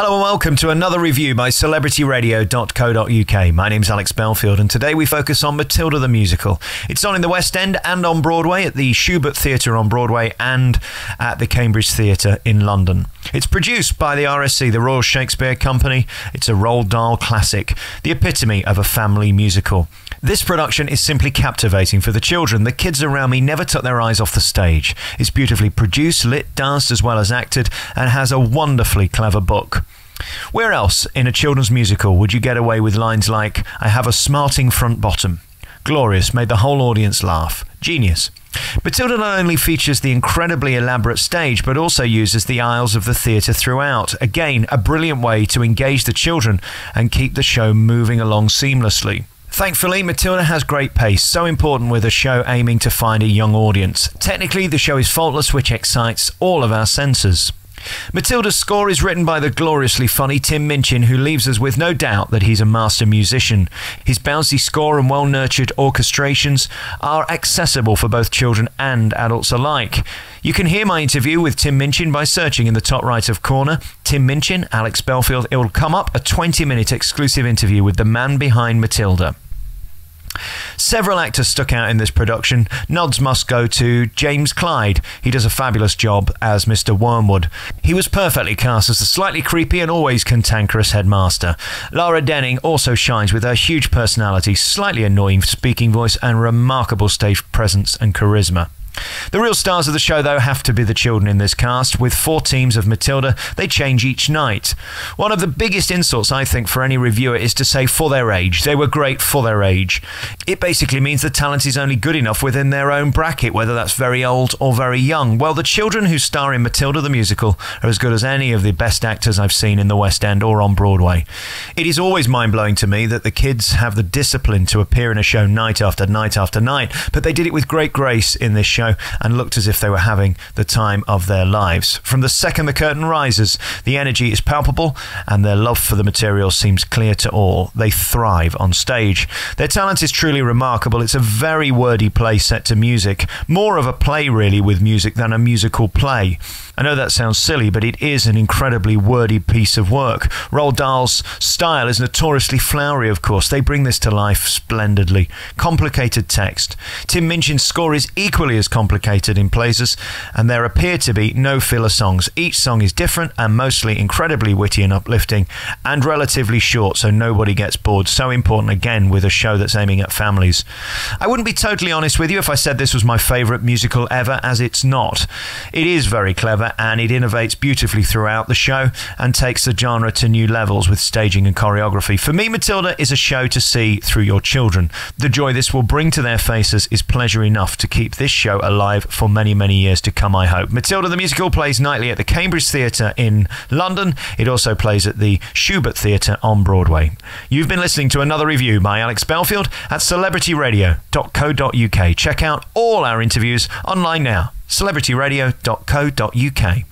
Hello and welcome to another review by celebrityradio.co.uk. My name's Alex Belfield and today we focus on Matilda the Musical. It's on in the West End and on Broadway at the Shubert Theatre on Broadway and at the Cambridge Theatre in London. It's produced by the RSC, the Royal Shakespeare Company. It's a Roald Dahl classic, the epitome of a family musical. This production is simply captivating for the children. The kids around me never took their eyes off the stage. It's beautifully produced, lit, danced as well as acted, and has a wonderfully clever book. Where else in a children's musical would you get away with lines like, "I have a smarting front bottom"? Glorious, made the whole audience laugh. Genius. Matilda not only features the incredibly elaborate stage, but also uses the aisles of the theatre throughout. Again, a brilliant way to engage the children and keep the show moving along seamlessly. Thankfully, Matilda has great pace, so important with a show aiming to find a young audience. Technically, the show is faultless, which excites all of our senses. Matilda's score is written by the gloriously funny Tim Minchin, who leaves us with no doubt that he's a master musician. His bouncy score and well-nurtured orchestrations are accessible for both children and adults alike. You can hear my interview with Tim Minchin by searching in the top right of corner, Tim Minchin, Alex Belfield. It will come up, a 20-minute exclusive interview with the man behind Matilda. Several actors stuck out in this production. Nods must go to James Clyde. He does a fabulous job as Mr. Wormwood. He was perfectly cast as the slightly creepy and always cantankerous headmaster. Laura Denning also shines with her huge personality, slightly annoying speaking voice, and remarkable stage presence and charisma. The real stars of the show, though, have to be the children in this cast. With 4 teams of Matilda, they change each night. One of the biggest insults, I think, for any reviewer is to say for their age. They were great for their age. It basically means the talent is only good enough within their own bracket, whether that's very old or very young. Well, the children who star in Matilda the Musical are as good as any of the best actors I've seen in the West End or on Broadway. It is always mind-blowing to me that the kids have the discipline to appear in a show night after night after night, but they did it with great grace in this show and looked as if they were having the time of their lives. From the second the curtain rises, the energy is palpable and their love for the material seems clear to all. They thrive on stage. Their talent is truly remarkable. It's a very wordy play set to music, more of a play really with music than a musical play. I know that sounds silly, but it is an incredibly wordy piece of work. Roald Dahl's style is notoriously flowery, of course. They bring this to life splendidly. Complicated text. Tim Minchin's score is equally as complicated in places, and there appear to be no filler songs. Each song is different and mostly incredibly witty and uplifting, and relatively short, so nobody gets bored. So important, again, with a show that's aiming at families. I wouldn't be totally honest with you if I said this was my favourite musical ever, as it's not. It is very clever, and it innovates beautifully throughout the show and takes the genre to new levels with staging and choreography. For me, Matilda is a show to see through your children. The joy this will bring to their faces is pleasure enough to keep this show alive for many, many years to come, I hope. Matilda the Musical plays nightly at the Cambridge Theatre in London. It also plays at the Shubert Theatre on Broadway. You've been listening to another review by Alex Belfield at celebrityradio.co.uk. Check out all our interviews online now. celebrityradio.co.uk.